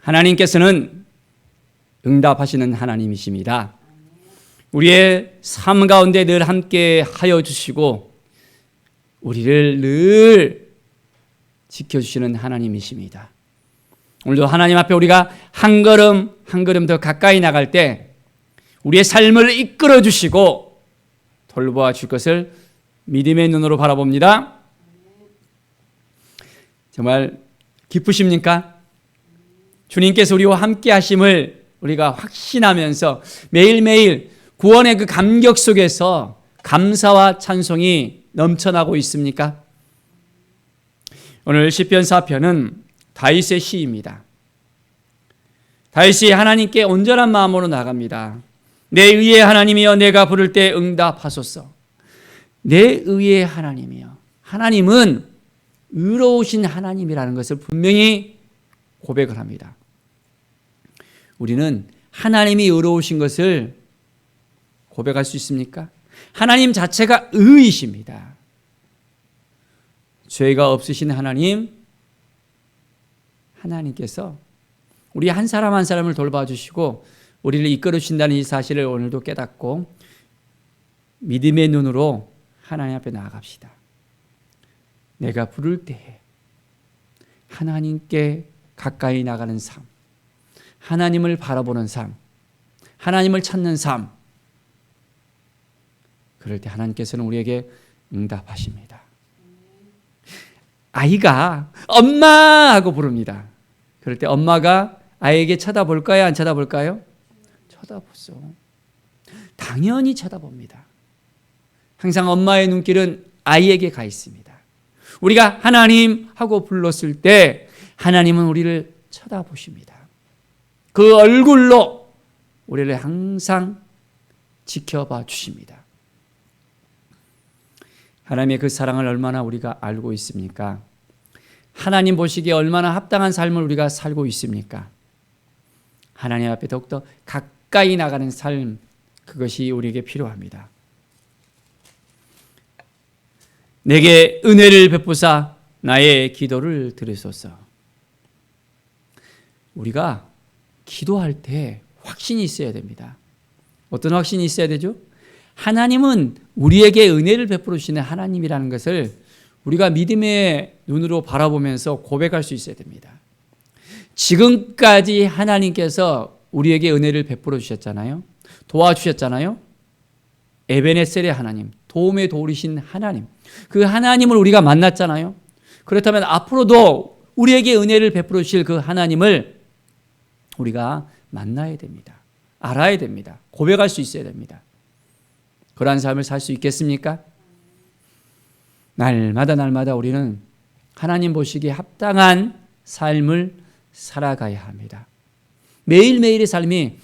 하나님께서는 응답하시는 하나님이십니다. 우리의 삶 가운데 늘 함께 하여 주시고 우리를 늘 지켜주시는 하나님이십니다. 오늘도 하나님 앞에 우리가 한 걸음 한 걸음 더 가까이 나갈 때 우리의 삶을 이끌어 주시고 돌보아 줄 것을 믿음의 눈으로 바라봅니다. 정말 기쁘십니까? 주님께서 우리와 함께 하심을 우리가 확신하면서 매일매일 구원의 그 감격 속에서 감사와 찬송이 넘쳐나고 있습니까? 오늘 시편 4편은 다윗의 시입니다. 다윗이 하나님께 온전한 마음으로 나갑니다. 내 의의 하나님이여 내가 부를 때 응답하소서. 내 의의 하나님이여. 하나님은 의로우신 하나님이라는 것을 분명히 고백을 합니다. 우리는 하나님이 의로우신 것을 고백할 수 있습니까? 하나님 자체가 의이십니다. 죄가 없으신 하나님께서 우리 한 사람 한 사람을 돌봐주시고 우리를 이끌어 주신다는 이 사실을 오늘도 깨닫고 믿음의 눈으로 하나님 앞에 나아갑시다. 내가 부를 때에 하나님께 가까이 나가는 삶, 하나님을 바라보는 삶, 하나님을 찾는 삶, 그럴 때 하나님께서는 우리에게 응답하십니다. 아이가 엄마 하고 부릅니다. 그럴 때 엄마가 아이에게 쳐다볼까요? 안 쳐다볼까요? 쳐다보죠. 당연히 쳐다봅니다. 항상 엄마의 눈길은 아이에게 가 있습니다. 우리가 하나님 하고 불렀을 때 하나님은 우리를 쳐다보십니다. 그 얼굴로 우리를 항상 지켜봐 주십니다. 하나님의 그 사랑을 얼마나 우리가 알고 있습니까? 하나님 보시기에 얼마나 합당한 삶을 우리가 살고 있습니까? 하나님 앞에 더욱더 가까이 나가는 삶, 그것이 우리에게 필요합니다. 내게 은혜를 베푸사 나의 기도를 들으소서. 우리가 기도할 때 확신이 있어야 됩니다. 어떤 확신이 있어야 되죠? 하나님은 우리에게 은혜를 베풀어 주시는 하나님이라는 것을 우리가 믿음의 눈으로 바라보면서 고백할 수 있어야 됩니다. 지금까지 하나님께서 우리에게 은혜를 베풀어 주셨잖아요. 도와주셨잖아요. 에베네셀의 하나님, 도움의 도우리신 하나님, 그 하나님을 우리가 만났잖아요. 그렇다면 앞으로도 우리에게 은혜를 베풀어 주실 그 하나님을 우리가 만나야 됩니다. 알아야 됩니다. 고백할 수 있어야 됩니다. 그러한 삶을 살 수 있겠습니까? 날마다 우리는 하나님 보시기에 합당한 삶을 살아가야 합니다. 매일매일의 삶이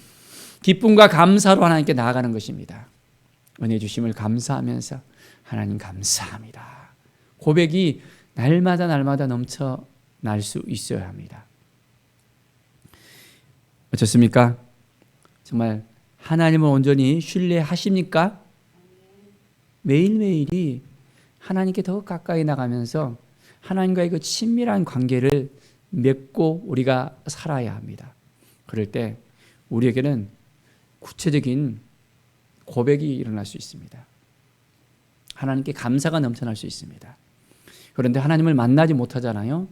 기쁨과 감사로 하나님께 나아가는 것입니다. 은혜 주심을 감사하면서 하나님 감사합니다. 고백이 날마다 넘쳐날 수 있어야 합니다. 어떻습니까? 정말 하나님을 온전히 신뢰하십니까? 매일매일이 하나님께 더 가까이 나가면서 하나님과의 그 친밀한 관계를 맺고 우리가 살아야 합니다. 그럴 때 우리에게는 구체적인 고백이 일어날 수 있습니다. 하나님께 감사가 넘쳐날 수 있습니다. 그런데 하나님을 만나지 못하잖아요.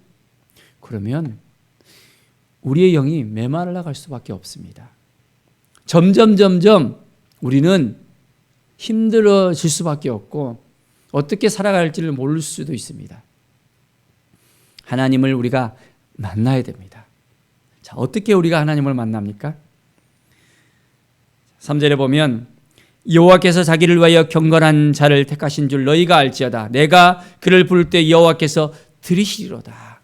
그러면 우리의 영이 메말라 갈 수밖에 없습니다. 점점 우리는 힘들어질 수밖에 없고 어떻게 살아갈지를 모를 수도 있습니다. 하나님을 우리가 만나야 됩니다. 자, 어떻게 우리가 하나님을 만납니까? 3절에 보면 여호와께서 자기를 위하여 경건한 자를 택하신 줄 너희가 알지어다. 내가 그를 부를 때 여호와께서 들으시리로다.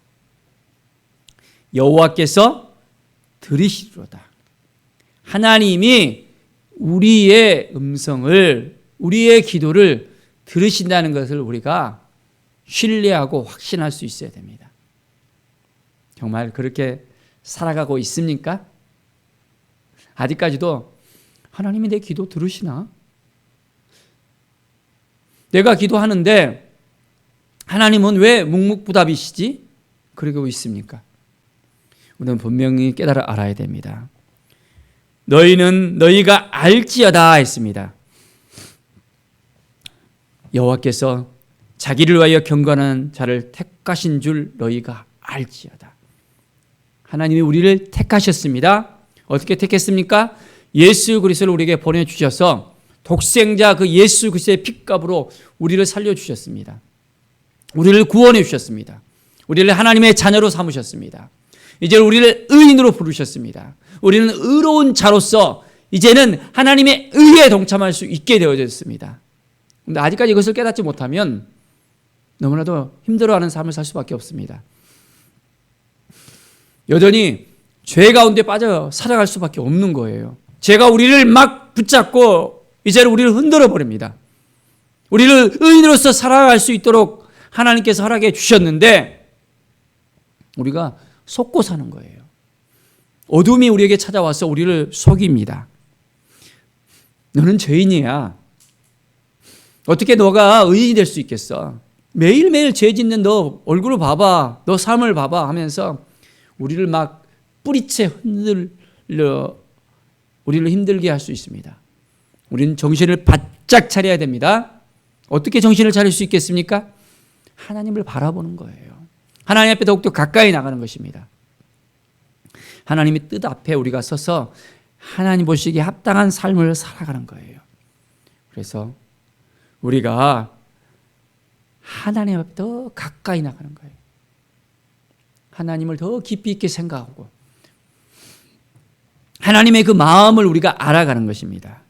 여호와께서 들으시리로다. 하나님이 우리의 음성을, 우리의 기도를 들으신다는 것을 우리가 신뢰하고 확신할 수 있어야 됩니다. 정말 그렇게 살아가고 있습니까? 아직까지도 하나님이 내 기도 들으시나? 내가 기도하는데 하나님은 왜 묵묵부답이시지? 그러고 있습니까? 우리는 분명히 알아야 됩니다. 너희는 너희가 알지어다 했습니다. 여호와께서 자기를 위하여 경건한 자를 택하신 줄 너희가 알지어다. 하나님이 우리를 택하셨습니다. 어떻게 택했습니까? 예수 그리스도를 우리에게 보내주셔서 독생자 그 예수 그리스도의 핏값으로 우리를 살려주셨습니다. 우리를 구원해 주셨습니다. 우리를 하나님의 자녀로 삼으셨습니다. 이제 우리를 의인으로 부르셨습니다. 우리는 의로운 자로서 이제는 하나님의 의에 동참할 수 있게 되어졌습니다. 그런데 아직까지 이것을 깨닫지 못하면 너무나도 힘들어하는 삶을 살 수밖에 없습니다. 여전히 죄 가운데 빠져 살아갈 수밖에 없는 거예요. 죄가 우리를 막 붙잡고 이제는 우리를 흔들어 버립니다. 우리를 의인으로서 살아갈 수 있도록 하나님께서 허락해 주셨는데 우리가 속고 사는 거예요. 어둠이 우리에게 찾아와서 우리를 속입니다. 너는 죄인이야. 어떻게 너가 의인이 될 수 있겠어? 매일매일 죄 짓는 너 얼굴을 봐봐. 너 삶을 봐봐 하면서 우리를 막 뿌리채 흔들려 우리를 힘들게 할 수 있습니다. 우리는 정신을 바짝 차려야 됩니다. 어떻게 정신을 차릴 수 있겠습니까? 하나님을 바라보는 거예요. 하나님 앞에 더욱더 가까이 나가는 것입니다. 하나님의 뜻 앞에 우리가 서서 하나님 보시기에 합당한 삶을 살아가는 거예요. 그래서 우리가 하나님 앞에 더 가까이 나가는 거예요. 하나님을 더 깊이 있게 생각하고 하나님의 그 마음을 우리가 알아가는 것입니다.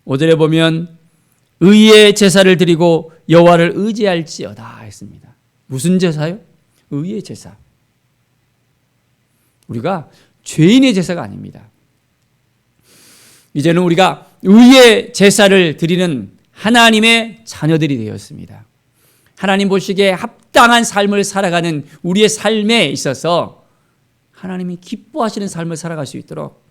5절에 보면 의의 제사를 드리고 여호와를 의지할지어다 했습니다. 무슨 제사요? 의의 제사. 우리가 죄인의 제사가 아닙니다. 이제는 우리가 의의 제사를 드리는 하나님의 자녀들이 되었습니다. 하나님 보시기에 합당한 삶을 살아가는 우리의 삶에 있어서 하나님이 기뻐하시는 삶을 살아갈 수 있도록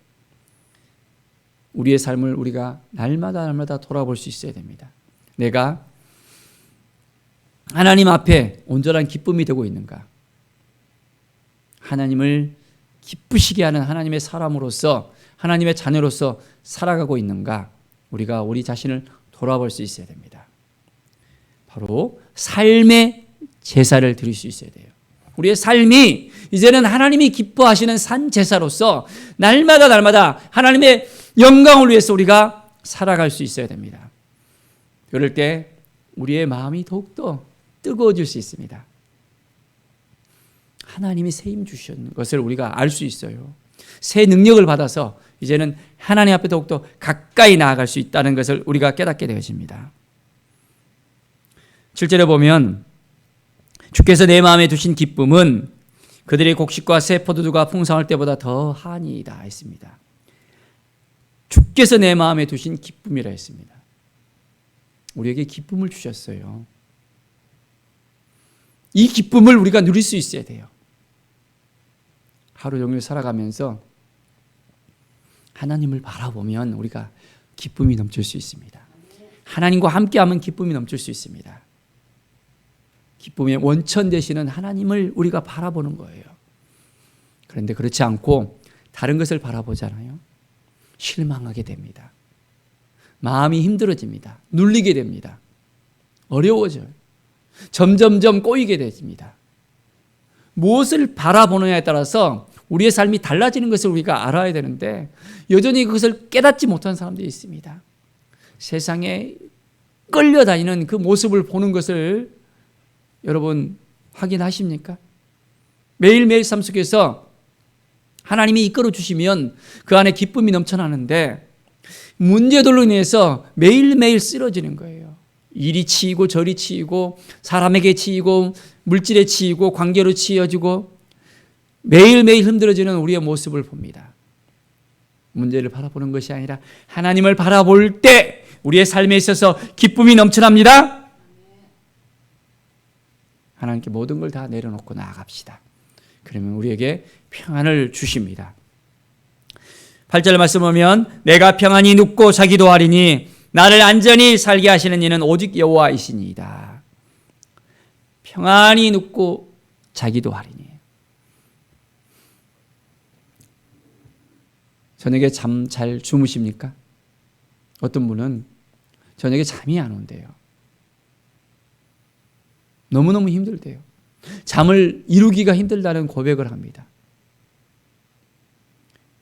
우리의 삶을 우리가 날마다 돌아볼 수 있어야 됩니다. 내가 하나님 앞에 온전한 기쁨이 되고 있는가? 하나님을 기쁘시게 하는 하나님의 사람으로서 하나님의 자녀로서 살아가고 있는가? 우리가 우리 자신을 돌아볼 수 있어야 됩니다. 바로 삶의 제사를 드릴 수 있어야 돼요. 우리의 삶이 이제는 하나님이 기뻐하시는 산 제사로서 날마다 하나님의 영광을 위해서 우리가 살아갈 수 있어야 됩니다. 그럴 때 우리의 마음이 더욱더 뜨거워질 수 있습니다. 하나님이 새 힘 주신 것을 우리가 알 수 있어요. 새 능력을 받아서 이제는 하나님 앞에 더욱더 가까이 나아갈 수 있다는 것을 우리가 깨닫게 되어집니다. 7절에 보면 주께서 내 마음에 두신 기쁨은 그들의 곡식과 새 포도주가 풍성할 때보다 더 하니이다 했습니다. 주께서 내 마음에 두신 기쁨이라 했습니다. 우리에게 기쁨을 주셨어요. 이 기쁨을 우리가 누릴 수 있어야 돼요. 하루 종일 살아가면서 하나님을 바라보면 우리가 기쁨이 넘칠 수 있습니다. 하나님과 함께하면 기쁨이 넘칠 수 있습니다. 기쁨의 원천 되시는 하나님을 우리가 바라보는 거예요. 그런데 그렇지 않고 다른 것을 바라보잖아요. 실망하게 됩니다. 마음이 힘들어집니다. 눌리게 됩니다. 어려워져요. 점점점 꼬이게 됩니다. 무엇을 바라보느냐에 따라서 우리의 삶이 달라지는 것을 우리가 알아야 되는데 여전히 그것을 깨닫지 못한 사람들이 있습니다. 세상에 끌려다니는 그 모습을 보는 것을 여러분 확인하십니까? 매일매일 삶 속에서 하나님이 이끌어 주시면 그 안에 기쁨이 넘쳐나는데 문제들로 인해서 매일매일 쓰러지는 거예요. 일이 치이고 저리 치이고 사람에게 치이고 물질에 치이고 관계로 치여지고 매일매일 힘들어지는 우리의 모습을 봅니다. 문제를 바라보는 것이 아니라 하나님을 바라볼 때 우리의 삶에 있어서 기쁨이 넘쳐납니다. 하나님께 모든 걸 다 내려놓고 나아갑시다. 그러면 우리에게 평안을 주십니다. 8절 말씀 보면 내가 평안히 눕고 자기도 하리니 나를 안전히 살게 하시는 이는 오직 여호와이시니이다. 평안히 눕고 자기도 하리니 저녁에 잠 잘 주무십니까? 어떤 분은 저녁에 잠이 안 온대요. 너무너무 힘들대요. 잠을 이루기가 힘들다는 고백을 합니다.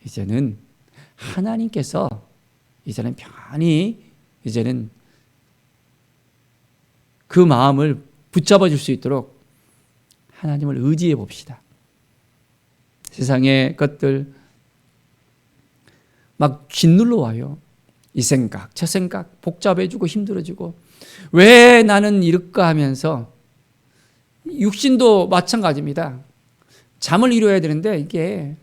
이제는 하나님께서 이제는 편안히 이제는 그 마음을 붙잡아 줄 수 있도록 하나님을 의지해 봅시다. 세상의 것들 막 짓눌러 와요. 이 생각, 저 생각 복잡해지고 힘들어지고 왜 나는 이럴까 하면서 육신도 마찬가지입니다. 잠을 이루어야 되는데 이게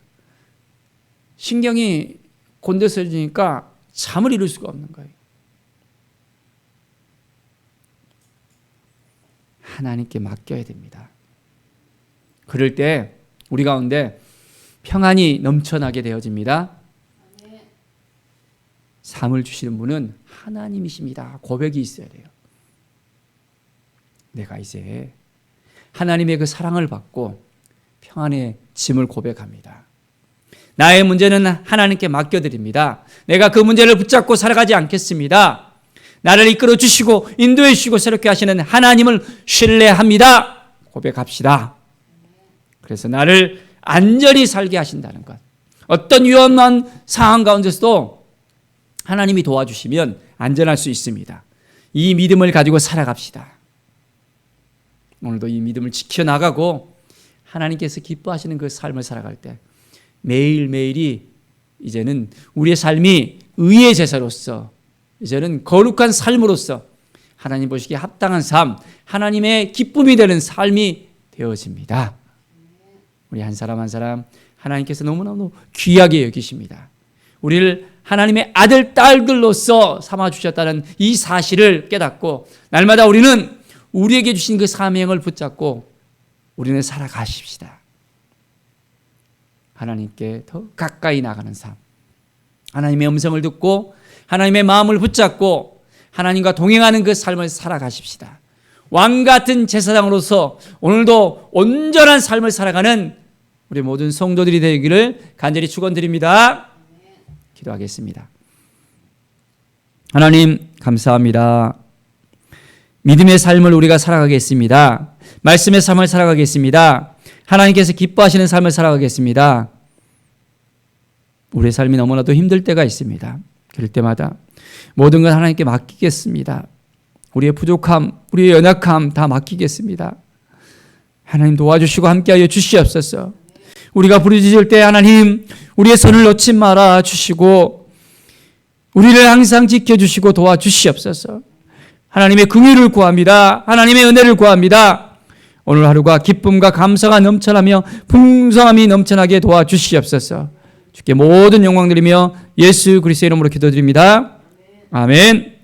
신경이 곤두서지니까 잠을 이룰 수가 없는 거예요. 하나님께 맡겨야 됩니다. 그럴 때 우리 가운데 평안이 넘쳐나게 되어집니다. 삶을 주시는 분은 하나님이십니다. 고백이 있어야 돼요. 내가 이제 하나님의 그 사랑을 받고 평안의 짐을 고백합니다. 나의 문제는 하나님께 맡겨드립니다. 내가 그 문제를 붙잡고 살아가지 않겠습니다. 나를 이끌어 주시고 인도해 주시고 새롭게 하시는 하나님을 신뢰합니다. 고백합시다. 그래서 나를 안전히 살게 하신다는 것. 어떤 위험한 상황 가운데서도 하나님이 도와주시면 안전할 수 있습니다. 이 믿음을 가지고 살아갑시다. 오늘도 이 믿음을 지켜나가고 하나님께서 기뻐하시는 그 삶을 살아갈 때 매일매일이 이제는 우리의 삶이 의의 제사로서 이제는 거룩한 삶으로서 하나님 보시기에 합당한 삶, 하나님의 기쁨이 되는 삶이 되어집니다. 우리 한 사람 한 사람 하나님께서 너무너무 귀하게 여기십니다. 우리를 하나님의 아들, 딸들로서 삼아주셨다는 이 사실을 깨닫고 날마다 우리는 우리에게 주신 그 사명을 붙잡고 우리는 살아가십시다. 하나님께 더 가까이 나가는 삶, 하나님의 음성을 듣고 하나님의 마음을 붙잡고 하나님과 동행하는 그 삶을 살아가십시다. 왕같은 제사장으로서 오늘도 온전한 삶을 살아가는 우리 모든 성도들이 되기를 간절히 축원드립니다. 기도하겠습니다. 하나님 감사합니다. 믿음의 삶을 우리가 살아가겠습니다. 말씀의 삶을 살아가겠습니다. 하나님께서 기뻐하시는 삶을 살아가겠습니다. 우리의 삶이 너무나도 힘들 때가 있습니다. 그럴 때마다 모든 걸 하나님께 맡기겠습니다. 우리의 부족함, 우리의 연약함 다 맡기겠습니다. 하나님 도와주시고 함께하여 주시옵소서. 우리가 부르짖을 때 하나님 우리의 손을 놓지 말아 주시고 우리를 항상 지켜주시고 도와주시옵소서. 하나님의 긍휼을 구합니다. 하나님의 은혜를 구합니다. 오늘 하루가 기쁨과 감사가 넘쳐나며 풍성함이 넘쳐나게 도와주시옵소서. 주께 모든 영광 드리며 예수 그리스도의 이름으로 기도드립니다. 아멘.